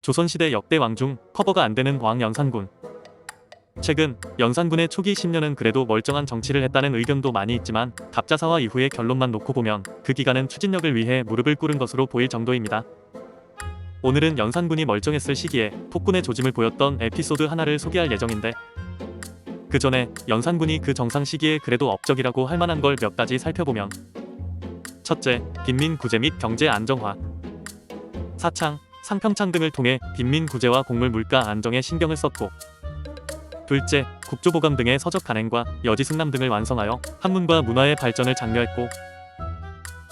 조선시대 역대 왕 중 커버가 안되는 왕 연산군. 최근 연산군의 초기 10년은 그래도 멀쩡한 정치를 했다는 의견도 많이 있지만 갑자사화 이후의 결론만 놓고 보면 그 기간은 추진력을 위해 무릎을 꿇은 것으로 보일 정도입니다. 오늘은 연산군이 멀쩡했을 시기에 폭군의 조짐을 보였던 에피소드 하나를 소개할 예정인데, 그 전에 연산군이 그 정상 시기에 그래도 업적이라고 할 만한 걸 몇 가지 살펴보면, 첫째, 빈민 구제 및 경제 안정화. 사창, 상평창 등을 통해 빈민 구제와 곡물 물가 안정에 신경을 썼고, 둘째, 국조보감 등의 서적 간행과 여지승남 등을 완성하여 한문과 문화의 발전을 장려했고,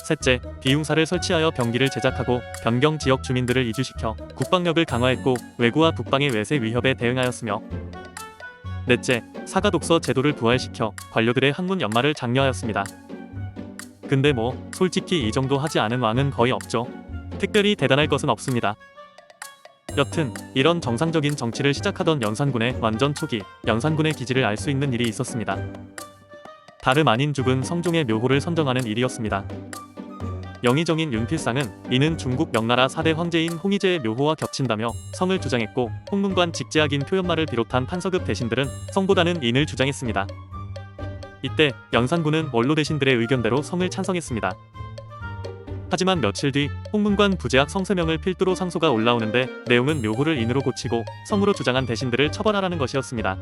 셋째, 비융사를 설치하여 병기를 제작하고 변경 지역 주민들을 이주시켜 국방력을 강화했고 외구와 북방의 외세 위협에 대응하였으며, 넷째, 사가독서 제도를 부활시켜 관료들의 학문 연마를 장려하였습니다. 근데 뭐 솔직히 이 정도 하지 않은 왕은 거의 없죠. 특별히 대단할 것은 없습니다. 여튼 이런 정상적인 정치를 시작하던 연산군의 완전 초기, 연산군의 기질을 알 수 있는 일이 있었습니다. 다름 아닌 죽은 성종의 묘호를 선정하는 일이었습니다. 영의정인 윤필상은 이는 중국 명나라 4대 황제인 홍의제의 묘호와 겹친다며 성을 주장했고, 홍문관 직제학인 표현마를 비롯한 판서급 대신들은 성보다는 인을 주장했습니다. 이때 연산군은 원로 대신들의 의견대로 성을 찬성했습니다. 하지만 며칠 뒤 홍문관 부제학 성세명을 필두로 상소가 올라오는데 내용은 묘호를 인으로 고치고 성으로 주장한 대신들을 처벌하라는 것이었습니다.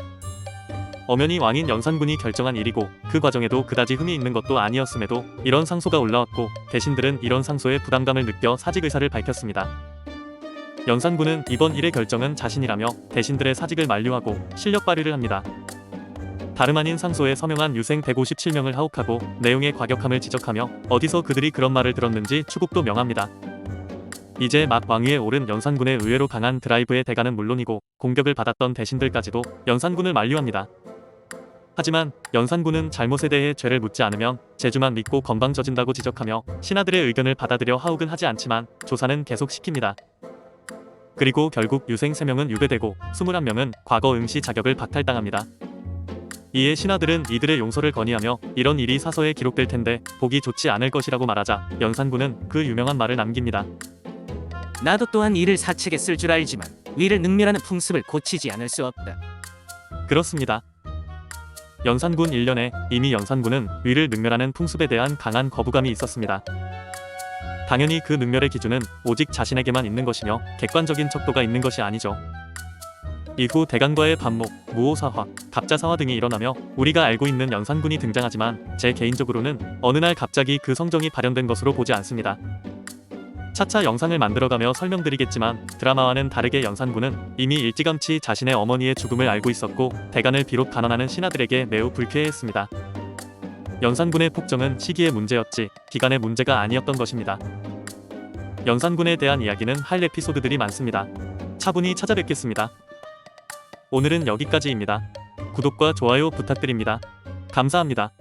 엄연히 왕인 연산군이 결정한 일이고 그 과정에도 그다지 흠이 있는 것도 아니었음에도 이런 상소가 올라왔고 대신들은 이런 상소에 부담감을 느껴 사직 의사를 밝혔습니다. 연산군은 이번 일의 결정은 자신이라며 대신들의 사직을 만류하고 실력 발휘를 합니다. 다름 아닌 상소에 서명한 유생 157명을 하옥하고 내용의 과격함을 지적하며 어디서 그들이 그런 말을 들었는지 추국도 명합니다. 이제 막 왕위에 오른 연산군의 의외로 강한 드라이브의 대가는 물론이고 공격을 받았던 대신들까지도 연산군을 만류합니다. 하지만 연산군은 잘못에 대해 죄를 묻지 않으면 재주만 믿고 건방져진다고 지적하며 신하들의 의견을 받아들여 하옥은 하지 않지만 조사는 계속 시킵니다. 그리고 결국 유생 3명은 유배되고 21명은 과거 응시 자격을 박탈당합니다. 이에 신하들은 이들의 용서를 건의하며 이런 일이 사서에 기록될 텐데 보기 좋지 않을 것이라고 말하자 연산군은 그 유명한 말을 남깁니다. 나도 또한 이를 사책에 쓸 줄 알지만 위를 능멸하는 풍습을 고치지 않을 수 없다. 그렇습니다. 연산군 1년에 이미 연산군은 위를 능멸하는 풍습에 대한 강한 거부감이 있었습니다. 당연히 그 능멸의 기준은 오직 자신에게만 있는 것이며 객관적인 척도가 있는 것이 아니죠. 이후 대간과의 반목, 무오사화, 갑자사화 등이 일어나며 우리가 알고 있는 연산군이 등장하지만 제 개인적으로는 어느 날 갑자기 그 성정이 발현된 것으로 보지 않습니다. 차차 영상을 만들어가며 설명드리겠지만 드라마와는 다르게 연산군은 이미 일찌감치 자신의 어머니의 죽음을 알고 있었고 대간을 비롯 간언하는 신하들에게 매우 불쾌해했습니다. 연산군의 폭정은 시기의 문제였지 기간의 문제가 아니었던 것입니다. 연산군에 대한 이야기는 할 에피소드들이 많습니다. 차분히 찾아뵙겠습니다. 오늘은 여기까지입니다. 구독과 좋아요 부탁드립니다. 감사합니다.